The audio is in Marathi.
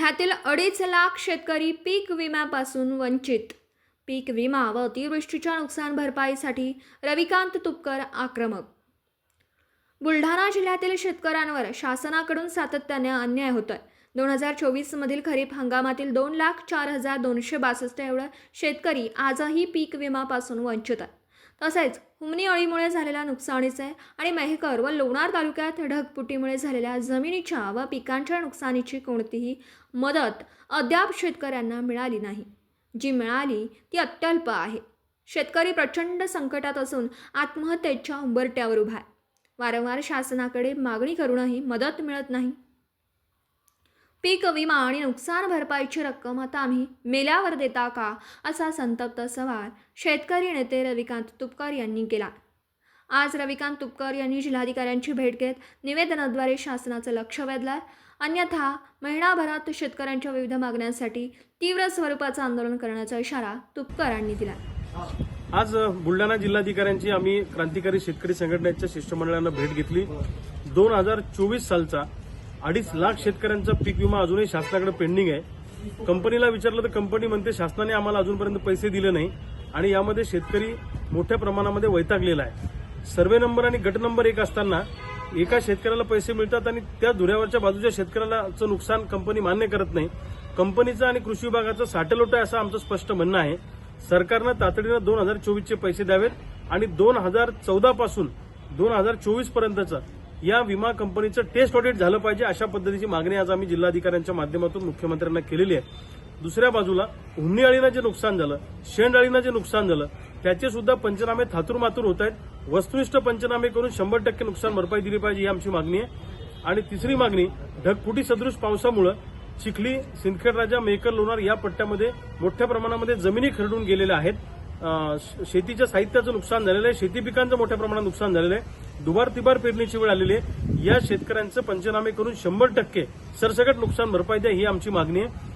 जिल्ह्यातील 2.5 लाख शेतकरी पीक विम्यापासून वंचित. पीक विमा व अतिवृष्टीच्या नुकसान भरपाईसाठी रविकांत तुपकर आक्रमक. बुलढाणा जिल्ह्यातील शेतकऱ्यांवर शासनाकडून सातत्याने अन्याय होतोय. 2024 मधील खरीप हंगामातील 2,04,262 एवढे शेतकरी आजही पीक विमापासून वंचित आहेत. तसेच हुमणी अळीमुळे झालेल्या नुकसानीचे आणि मेहकर व लोणार तालुक्यात ढगफुटीमुळे झालेल्या जमिनीच्या व पिकांच्या नुकसानीची कोणतीही मदत अद्याप शेतकऱ्यांना मिळाली नाही. जी मिळाली ती अत्यल्प आहे. शेतकरी प्रचंड संकटात असून आत्महत्येच्या उंबरठ्यावर उभा आहे. वारंवार शासनाकडे मागणी करूनही मदत मिळत नाही. पीक विमा आणि नुकसान भरपाईची रक्कम आता आम्ही मेल्यावर देता का, असा संतप्त सवाल शेतकरी नेते रविकांत तुपकर यांनी केला. आज रविकांत तुपकर यांनी जिल्हाधिकाऱ्यांची भेट घेत निवेदनाद्वारे शासनाचं लक्ष वेधलं. अन्यथा महिनाभरात शेतकऱ्यांच्या विविध मागण्यांसाठी तीव्र स्वरूपाचं आंदोलन करण्याचा इशारा तुपकरांनी दिला. आज बुलढाणा जिल्हाधिकाऱ्यांची आम्ही क्रांतिकारी शेतकरी संघटनेच्या शिष्टमंडळानं भेट घेतली. 2024 सालचा 2.5 लाख शेतकऱ्यांचा पीक विमा अजूनही शासनाकडे पेंडिंग आहे. कंपनीला विचारलं तर कंपनी म्हणते शासनाने आम्हाला अजूनपर्यंत पैसे दिले नाही आणि यामध्ये शेतकरी मोठ्या प्रमाणामध्ये वैतागलेला आहे. सर्वे नंबर आणि गट नंबर 1 असताना एका शेतकऱ्याला पैसे मिळतात आणि त्या धुऱ्यावरच्या बाजूच्या शेतकऱ्याचं नुकसान कंपनी मान्य करत नाही. कंपनीचं आणि कृषी विभागाचं साटेलोट आहे असं आमचं स्पष्ट म्हणणं आहे. सरकारनं तातडीनं 2024चे पैसे द्यावेत आणि 2014 पासून 2024 पर्यंतचं या विमा कंपनीचं टेस्ट ऑडिट झालं पाहिजे, अशा पद्धतीची मागणी आज आम्ही जिल्हाधिकाऱ्यांच्या माध्यमातून मुख्यमंत्र्यांना केलेली आहे. दुसऱ्या बाजूला हुमणी अळीनं जे नुकसान झालं, शेंड अळीनं जे नुकसान झालं, त्याचे सुद्धा पंचनामे थातूरमातूर होत आहेत. वस्तुनिष्ठ पंचनामे करून 100% नुकसान भरपाई दिली पाहिजे, ही आमची मागणी आहे. आणि तिसरी मागणी, ढगफुटी सदृश पावसामुळे चिखली, सिंदखेड राजा, मेहकर, लोणार या पट्ट्यामध्ये मोठ्या प्रमाणामध्ये जमिनी खरडून गेलेल्या आहेत. शेतीच्या साहित्याचं नुकसान झालेलं आहे. शेती पिकांचं मोठ्या प्रमाणात नुकसान झालेलं आहे. दुबार तिबार पेरणीची वेळ आलेली आहे. या शेतकऱ्यांचं पंचनामे करून 100% सरसकट नुकसान भरपाई द्या, ही आमची मागणी आहे.